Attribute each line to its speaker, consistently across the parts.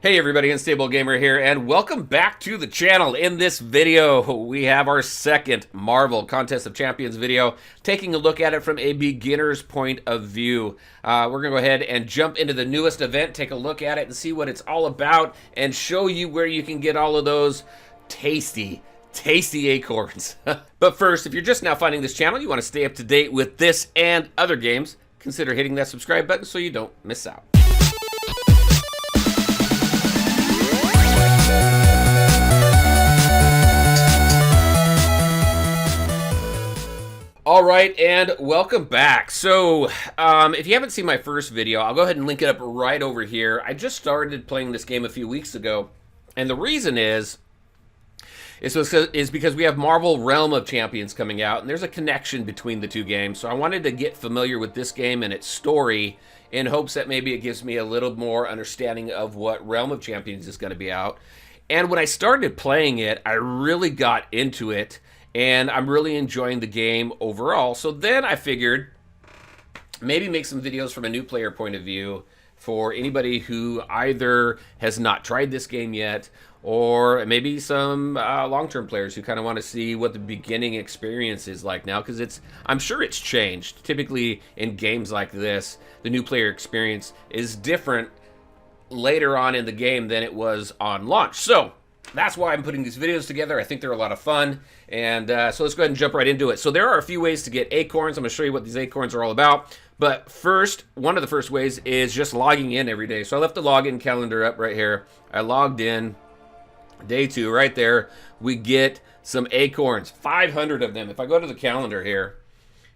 Speaker 1: Hey everybody, Unstable Gamer here, and welcome back to the channel. In this video, we have our second Marvel Contest of Champions video, taking a look at it from a beginner's point of view. We're going to go ahead and jump into the newest event, take a look at it, and see what it's all about, and show you where you can get all of those tasty acorns. But first, if you're just now finding this channel, you want to stay up to date with this and other games, consider hitting that subscribe button so you don't miss out. All right, and welcome back. So, if you haven't seen my first video, I'll go ahead and link it up right over here. I just started playing this game a few weeks ago, and the reason is because we have Marvel Realm of Champions coming out, and there's a connection between the two games. So I wanted to get familiar with this game and its story in hopes that maybe it gives me a little more understanding of what Realm of Champions is going to be out. And when I started playing it, I really got into it, and I'm really enjoying the game overall. So then I figured maybe make some videos from a new player point of view for anybody who either has not tried this game yet, or maybe some long-term players who kind of want to see what the beginning experience is like now, because I'm sure it's changed. Typically in games like this, the new player experience is different later on in the game than it was on launch. So that's why I'm putting these videos together. I think they're a lot of fun. And so let's go ahead and jump right into it. So there are a few ways to get acorns. I'm going to show you what these acorns are all about. But first, one of the first ways is just logging in every day. So I left the login calendar up right here. I logged in. Day 2, right there, we get some acorns, 500 of them. If I go to the calendar here,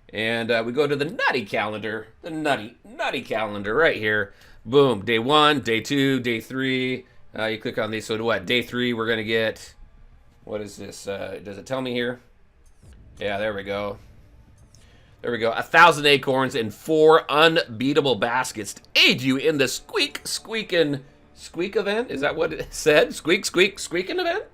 Speaker 1: and we go to the nutty calendar, the nutty calendar right here, boom, day 1, day 2, day 3, you click on these, so to what, day 3, we're going to get, what is this, does it tell me here? Yeah, there we go. There we go, 1,000 acorns and 4 unbeatable baskets to aid you in the squeak event? Is that what it said? Squeaking event?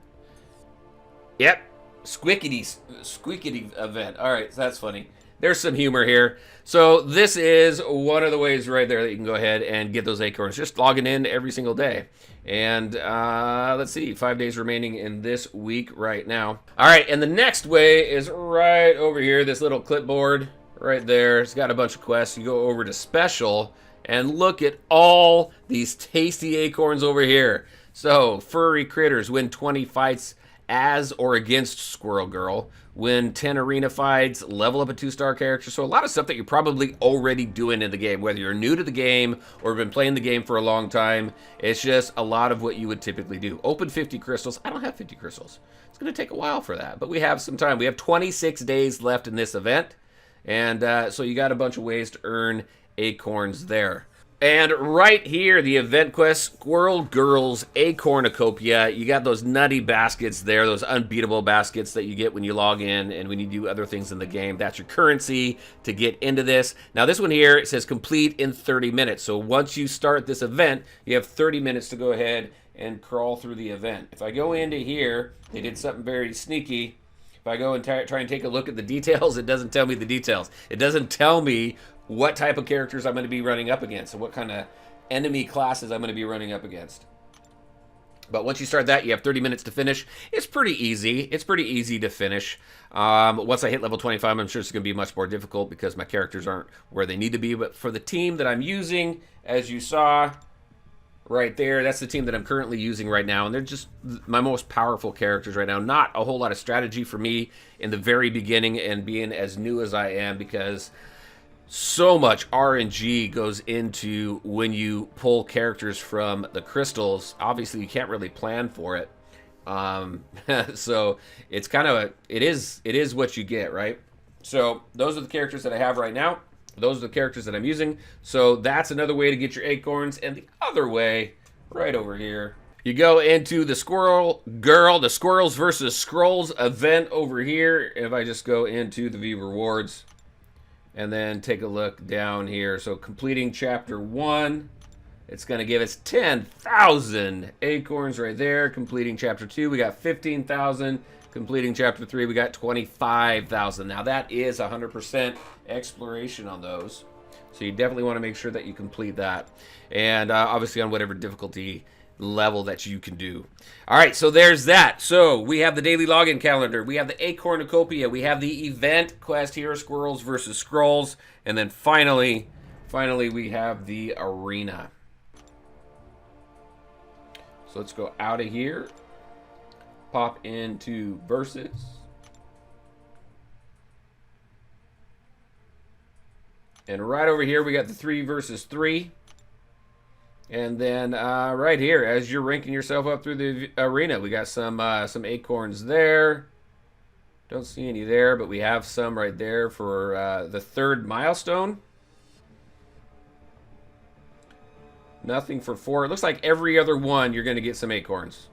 Speaker 1: Yep. Squeakity event. All right, so that's funny. There's some humor here. So this is one of the ways right there that you can go ahead and get those acorns. Just logging in every single day. And let's see, 5 days remaining in this week right now. All right, and the next way is right over here, this little clipboard right there. It's got a bunch of quests. You go over to special, and look at all these tasty acorns over here. So, furry critters win 20 fights as or against Squirrel Girl. Win 10 arena fights, level up a 2-star character. So a lot of stuff that you're probably already doing in the game. Whether you're new to the game or been playing the game for a long time, it's just a lot of what you would typically do. Open 50 crystals. I don't have 50 crystals. It's going to take a while for that, but we have some time. We have 26 days left in this event. And so you got a bunch of ways to earn acorns there. And right here, the event quest, Squirrel Girls Acornucopia. You got those nutty baskets there, those unbeatable baskets that you get when you log in and when you do other things in the game. That's your currency to get into this. Now this one here, it says complete in 30 minutes. So once you start this event, you have 30 minutes to go ahead and crawl through the event. If I go into here, they did something very sneaky. If I go and try and take a look at the details, it doesn't tell me the details. It doesn't tell me what type of characters I'm going to be running up against and what kind of enemy classes I'm going to be running up against. But once you start that, you have 30 minutes to finish. It's pretty easy. It's pretty easy to finish. Once I hit level 25, I'm sure it's going to be much more difficult because my characters aren't where they need to be. But for the team that I'm using, as you saw right there, that's the team that I'm currently using right now, and they're just my most powerful characters right now. Not a whole lot of strategy for me in the very beginning and being as new as I am, because so much RNG goes into when you pull characters from the crystals. Obviously, you can't really plan for it. So it's kind of it is what you get, right? So those are the characters that I have right now. Those are the characters that I'm using. So that's another way to get your acorns. And the other way, right over here, you go into the Squirrel Girl, the Squirrels versus Skrulls event over here. If I just go into the view rewards and then take a look down here. So completing chapter 1, it's going to give us 10,000 acorns right there. Completing chapter 2, we got 15,000. Completing chapter 3, we got 25,000. Now that is 100% exploration on those. So you definitely want to make sure that you complete that. And obviously on whatever difficulty level that you can do. All right, so there's that. So we have the daily login calendar. We have the Acornucopia. We have the event quest here, Squirrels versus Skrulls. And then finally, we have the arena. So let's go out of here. Pop into versus. And right over here, we got the 3 versus 3. And then right here, as you're ranking yourself up through the arena, we got some acorns there. Don't see any there, but we have some right there for the 3rd milestone. Nothing for 4. It looks like every other one you're going to get some acorns.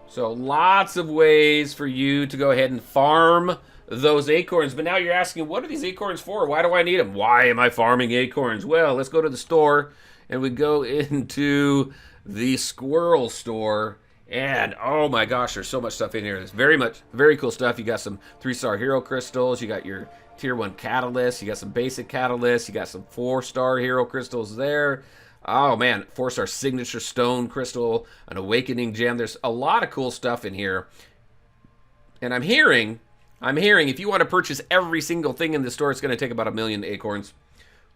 Speaker 1: So lots of ways for you to go ahead and farm those acorns. But now you're asking, what are these acorns for? Why do I need them? Why am I farming acorns? Well, let's go to the store, and we go into the Squirrel Store. And oh my gosh, there's so much stuff in here. There's very cool stuff. You got some 3-star hero crystals. You got your tier 1 catalyst. You got some basic catalysts. You got some 4-star hero crystals there. Oh man, 4-star signature stone crystal, an awakening gem. There's a lot of cool stuff in here. And I'm hearing if you want to purchase every single thing in the store, it's going to take about 1 million acorns,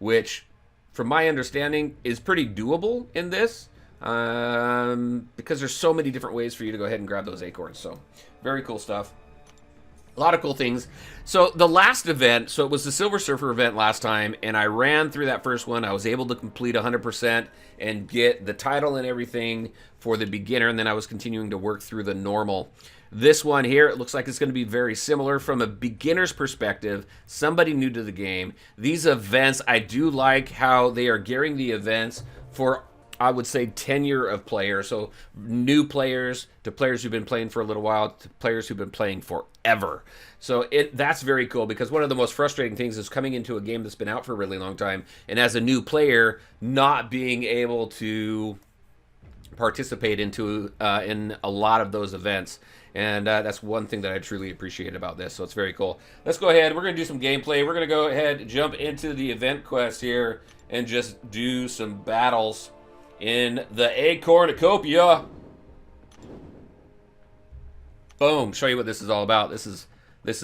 Speaker 1: which, from my understanding, is pretty doable in this, because there's so many different ways for you to go ahead and grab those acorns. So, very cool stuff. A lot of cool things. So, the last event, so it was the Silver Surfer event last time, and I ran through that first one. I was able to complete 100% and get the title and everything for the beginner, and then I was continuing to work through the normal. This one here, it looks like it's going to be very similar from a beginner's perspective, somebody new to the game. These events, I do like how they are gearing the events for, I would say, tenure of players. So new players to players who've been playing for a little while to players who've been playing forever. So that's very cool, because one of the most frustrating things is coming into a game that's been out for a really long time, and as a new player, not being able to participate in a lot of those events. And that's one thing that I truly appreciate about this. So it's very cool. Let's go ahead. We're going to do some gameplay. We're going to go ahead and jump into the event quest here and just do some battles in the Acornucopia. Boom. Show you what this is all about. This is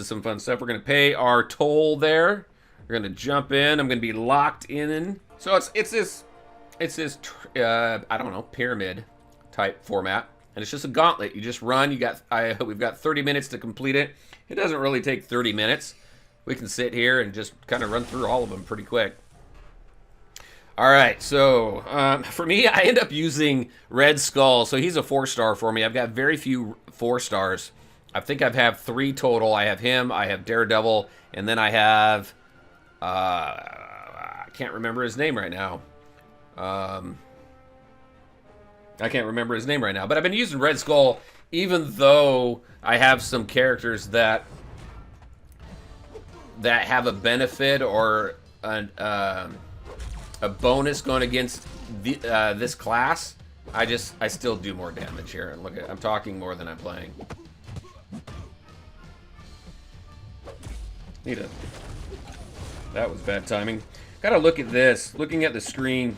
Speaker 1: some fun stuff. We're going to pay our toll there. We're going to jump in. I'm going to be locked in. So it's this I don't know, pyramid type format. And it's just a gauntlet. You just run. We've got 30 minutes to complete it. It doesn't really take 30 minutes. We can sit here and just kind of run through all of them pretty quick. All right, so for me, I end up using Red Skull. So he's a 4-star for me. I've got very few 4-stars. I think I have 3 total. I have him, I have Daredevil, and then I have, I can't remember his name right now. I can't remember his name right now, but I've been using Red Skull, even though I have some characters that have a benefit or a bonus going against this class. I still do more damage here. Look, I'm talking more than I'm playing. That was bad timing. Gotta look at this. Looking at the screen.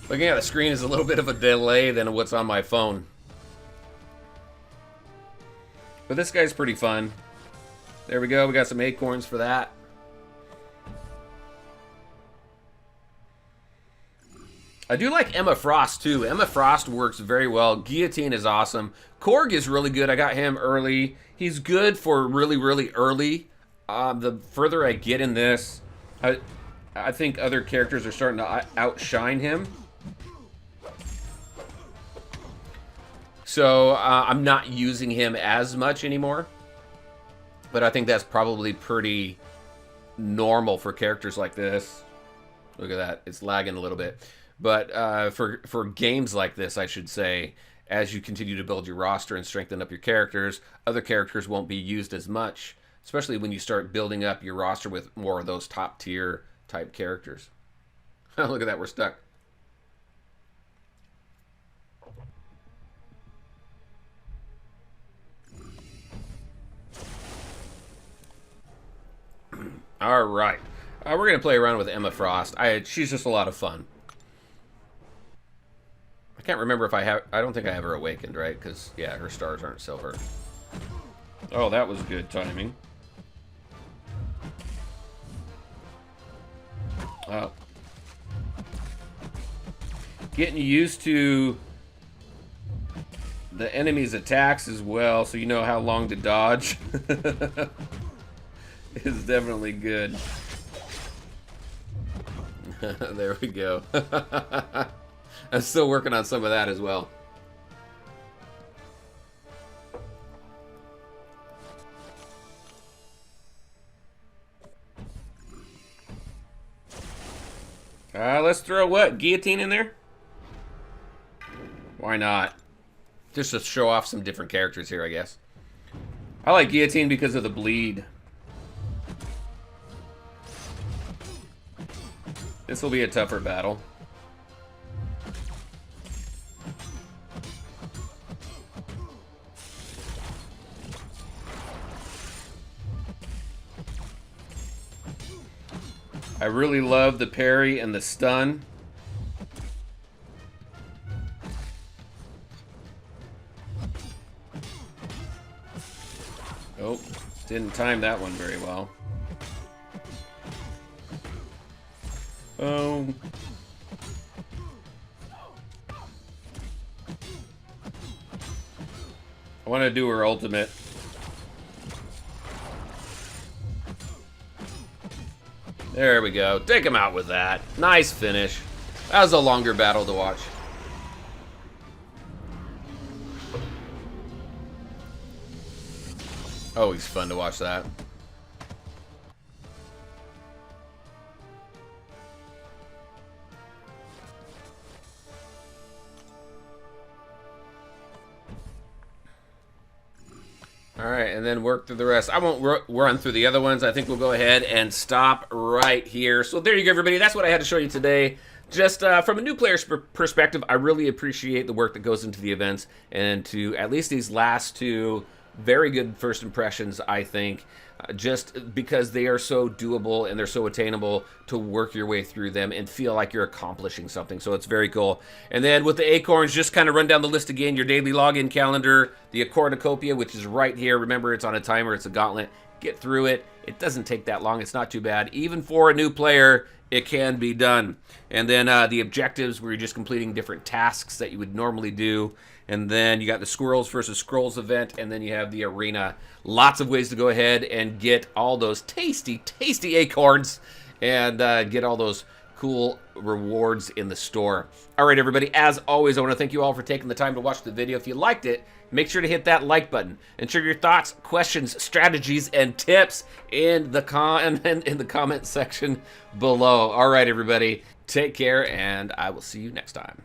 Speaker 1: Looking at the screen is a little bit of a delay than what's on my phone. But this guy's pretty fun. There we go. We got some acorns for that. I do like Emma Frost, too. Emma Frost works very well. Guillotine is awesome. Korg is really good. I got him early. He's good for really, really early. The further I get in this, I think other characters are starting to outshine him. So I'm not using him as much anymore. But I think that's probably pretty normal for characters like this. Look at that. It's lagging a little bit. But for games like this, I should say, as you continue to build your roster and strengthen up your characters, other characters won't be used as much, especially when you start building up your roster with more of those top tier type characters. Look at that, we're stuck. All right. We're going to play around with Emma Frost. She's just a lot of fun. Can't remember if I have. I don't think I have her awakened, right? Because, yeah, her stars aren't silver. Oh, that was good timing. Oh. Getting used to the enemy's attacks as well, so you know how long to dodge. Is definitely good. There we go. I'm still working on some of that as well. Let's throw what? Guillotine in there? Why not? Just to show off some different characters here, I guess. I like Guillotine because of the bleed. This will be a tougher battle. I really love the parry and the stun. Oh, didn't time that one very well. Oh. I want to do her ultimate. There we go. Take him out with that. Nice finish. That was a longer battle to watch. Always fun to watch that. All right, and then work through the rest. I won't run through the other ones. I think we'll go ahead and stop right here. So there you go, everybody. That's what I had to show you today. Just from a new player's perspective, I really appreciate the work that goes into the events, and to at least these last two very good first impressions, I think, just because they are so doable and they're so attainable to work your way through them and feel like you're accomplishing something. So it's very cool. And then with the acorns, just kind of run down the list again. Your daily login calendar, the cornucopia, which is right here. Remember, it's on a timer. It's a gauntlet. Get through it. It doesn't take that long. It's not too bad. Even for a new player, it can be done. And then the objectives, where you're just completing different tasks that you would normally do. And then you got the Squirrels versus Skrulls event, and then you have the arena. Lots of ways to go ahead and get all those tasty, tasty acorns and get all those cool rewards in the store. All right, everybody, as always, I want to thank you all for taking the time to watch the video. If you liked it, make sure to hit that like button and share your thoughts, questions, strategies, and tips in the comment section below. All right, everybody, take care, and I will see you next time.